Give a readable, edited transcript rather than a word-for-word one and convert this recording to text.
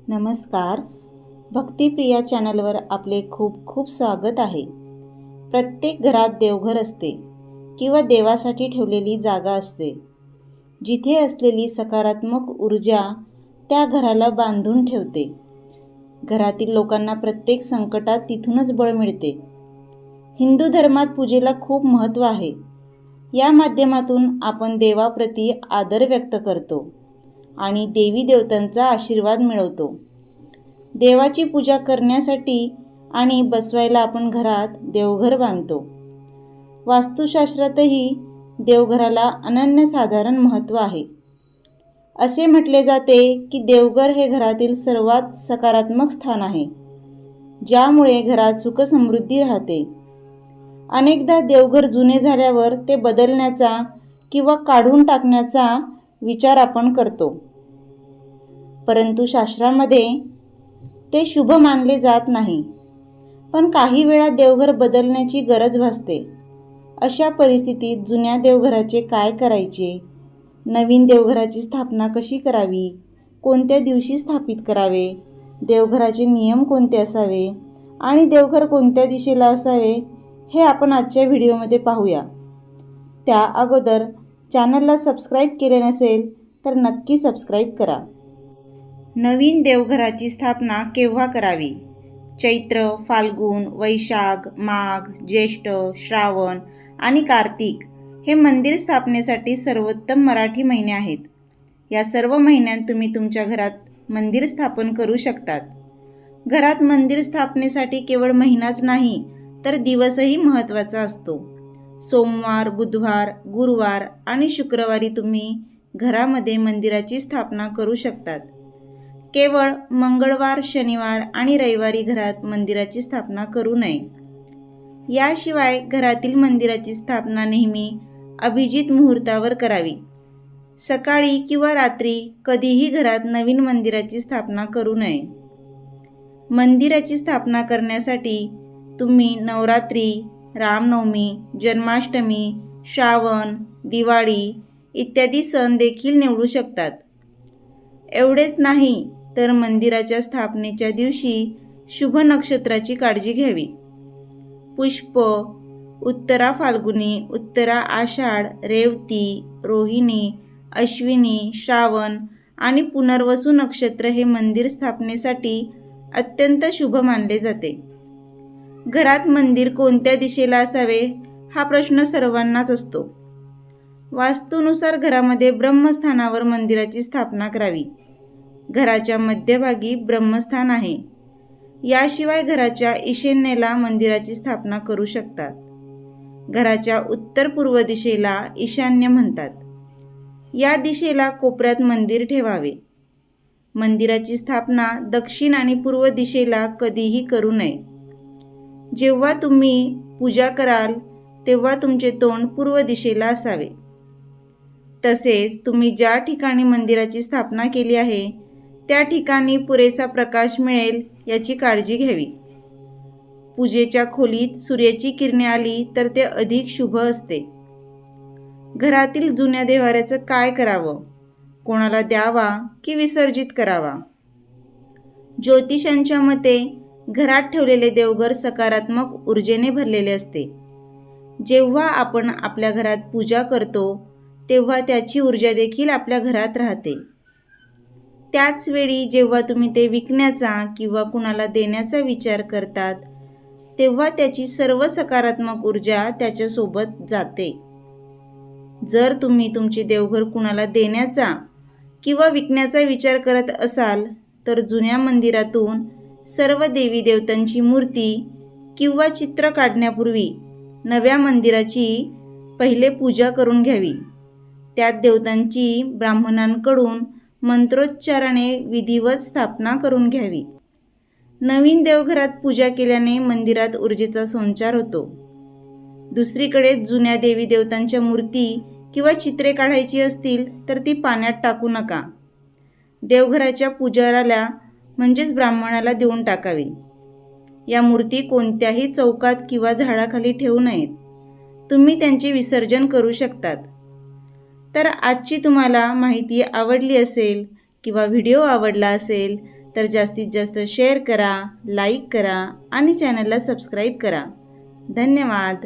नमस्कार. भक्तिप्रिया चॅनलवर आपले खूप खूप स्वागत आहे. प्रत्येक घरात देवघर असते किंवा देवासाठी ठेवलेली जागा असते. जिथे असलेली सकारात्मक ऊर्जा त्या घराला बांधून ठेवते. घरातील लोकांना प्रत्येक संकटात तिथूनच बळ मिळते. हिंदू धर्मात पूजेला खूप महत्त्व आहे. या माध्यमातून आपण देवाप्रती आदर व्यक्त करतो आणि देवी देवतांचा आशीर्वाद मिळवतो. देवाची पूजा करण्यासाठी आणि बसवायला आपण घरात देवघर बांधतो. वास्तुशास्त्रातही देवघराला अनन्यसाधारण महत्त्व आहे. असे म्हटले जाते की देवघर हे घरातील सर्वात सकारात्मक स्थान आहे, ज्यामुळे घरात सुखसमृद्धी राहते. अनेकदा देवघर जुने झाल्यावर ते बदलण्याचा किंवा काढून टाकण्याचा विचार आपण करतो, परंतु शास्त्रामध्ये ते शुभ मानले जात नाही. पण काही वेळा देवघर बदलण्याची गरज भासते. अशा परिस्थितीत जुन्या देवघराचे काय करायचे, नवीन देवघराची स्थापना कशी करावी, कोणत्या दिवशी स्थापित करावे, देवघराचे नियम कोणते असावे आणि देवघर कोणत्या दिशेला असावे, हे आपण आजच्या व्हिडिओमध्ये पाहूया. त्या अगोदर चॅनलला सबस्क्राईब केले नसेल तर नक्की सबस्क्राईब करा. नवीन देवघराची स्थापना केव्हा करावी? चैत्र, फाल्गुन, वैशाख, माघ, ज्येष्ठ, श्रावण आणि कार्तिक हे मंदिर स्थापनेसाठी सर्वोत्तम मराठी महिने आहेत. या सर्व महिन्यात तुम्ही तुमच्या घरात मंदिर स्थापन करू शकतात. घरात मंदिर स्थापनेसाठी केवळ महिनाच नाही तर दिवसही महत्त्वाचा असतो. सोमवार, बुधवार, गुरुवार आणि शुक्रवारी तुम्ही घरामध्ये मंदिराची स्थापना करू शकतात. केवळ मंगळवार, शनिवार आणि रविवारी घरात मंदिराची स्थापना करू नये. याशिवाय घरातील मंदिराची स्थापना नेहमी अभिजित मुहूर्तावर करावी. सकाळी किंवा रात्री कधीही घरात नवीन मंदिराची स्थापना करू नये. मंदिराची स्थापना करण्यासाठी तुम्ही नवरात्री, रामनवमी, जन्माष्टमी, श्रावण, दिवाळी इत्यादी सण देखील निवडू शकतात. एवढेच नाही तर मंदिराच्या स्थापनेच्या दिवशी शुभ नक्षत्राची काळजी घ्यावी. पुष्प, उत्तरा फाल्गुनी, उत्तरा आषाढ, रेवती, रोहिणी, अश्विनी, श्रावण आणि पुनर्वसू नक्षत्र हे मंदिर स्थापनेसाठी अत्यंत शुभ मानले जाते. घरात मंदिर कोणत्या दिशेला असावे हा प्रश्न सर्वांनाच असतो. वास्तूनुसार घरामध्ये ब्रह्मस्थानावर मंदिराची स्थापना करावी. घराच्या मध्यभागी ब्रह्मस्थान आहे. याशिवाय घराच्या ईशान्येला मंदिराची स्थापना करू शकतात. घराच्या उत्तर पूर्व दिशेला ईशान्य म्हणतात. या दिशेला कोपऱ्यात मंदिर ठेवावे. मंदिराची स्थापना दक्षिण आणि पूर्व दिशेला कधीही करू नये. जेव्हा तुम्ही पूजा कराल तेव्हा तुमचे तोंड पूर्व दिशेला असावे. तसेच तुम्ही ज्या ठिकाणी मंदिराची स्थापना केली आहे त्या ठिकाणी पुरेसा प्रकाश मिळेल याची काळजी घ्यावी. पूजेच्या खोलीत सूर्याची किरणे आली तर ते अधिक शुभ असते. घरातील जुन्या देव्हाऱ्याचं काय करावं? कोणाला द्यावा की विसर्जित करावा? ज्योतिषांच्या मते घरात ठेवलेले देवघर सकारात्मक ऊर्जेने भरलेले असते. जेव्हा आपण आपल्या घरात पूजा करतो तेव्हा त्याची ऊर्जा देखील आपल्या घरात राहते. त्याच वेळी जेव्हा तुम्ही ते विकण्याचा किंवा कुणाला देण्याचा विचार करतात तेव्हा त्याची सर्व सकारात्मक ऊर्जा त्याच्यासोबत जाते. जर तुम्ही तुमचे देवघर कुणाला देण्याचा किंवा विकण्याचा विचार करत असाल तर जुन्या मंदिरातून सर्व देवी देवतांची मूर्ती किंवा चित्र काढण्यापूर्वी नव्या मंदिराची पहिले पूजा करून घ्यावी. त्यात देवतांची ब्राह्मणांकडून मंत्रोच्चाराने विधिवत स्थापना करून घ्यावी. नवीन देवघरात पूजा केल्याने मंदिरात ऊर्जेचा संचार होतो. दुसरीकडे जुन्या देवी देवतांच्या मूर्ती किंवा चित्रे काढायची असतील तर ती पाण्यात टाकू नका. देवघराच्या पुजाऱ्याला म्हणजेच ब्राह्मणाला देऊन टाकावी. या मूर्ती कोणत्याही चौकात किंवा झाडाखाली ठेवू नयेत. तुम्ही त्यांचे विसर्जन करू शकतात. तर आजची तुम्हाला माहिती आवडली असेल किंवा व्हिडिओ आवडला असेल तर जास्तीत जास्त शेअर करा, लाईक करा आणि चॅनलला सबस्क्राईब करा. धन्यवाद.